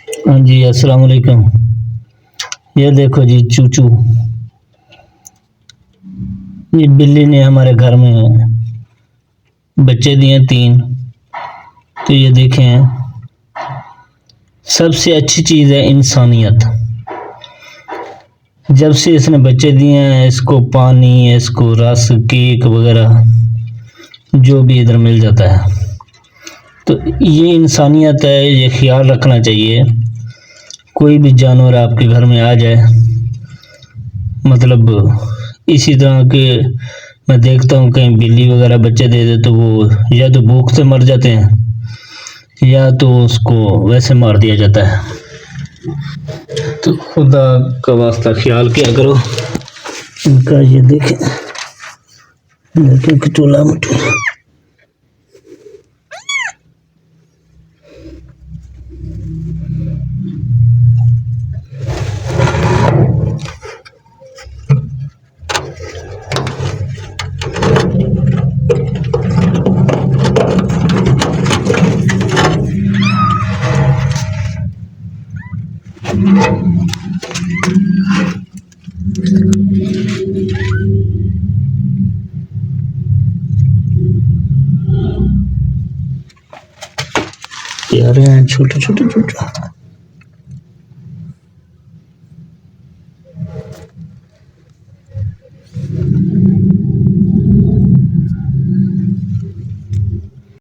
हाँ जी, अस्सलाम वालेकुम। ये देखो जी चूचू, ये बिल्ली ने हमारे घर में बच्चे दिए 3। तो ये देखें, सबसे अच्छी चीज़ है इंसानियत। जब से इसने बच्चे दिए हैं, इसको पानी, इसको रस, केक वगैरह जो भी इधर मिल जाता है। तो ये इंसानियत है, ये ख्याल रखना चाहिए। कोई भी जानवर आपके घर में आ जाए, मतलब इसी तरह के मैं देखता हूँ कहीं बिल्ली वगैरह बच्चे दे दे तो वो या तो भूख से मर जाते हैं या तो उसको वैसे मार दिया जाता है। तो खुदा का वास्ता ख्याल किया करो इनका। ये देखें, देखें कटोला मटोला। प्यारे हैं, छोटे छोटे छोटे।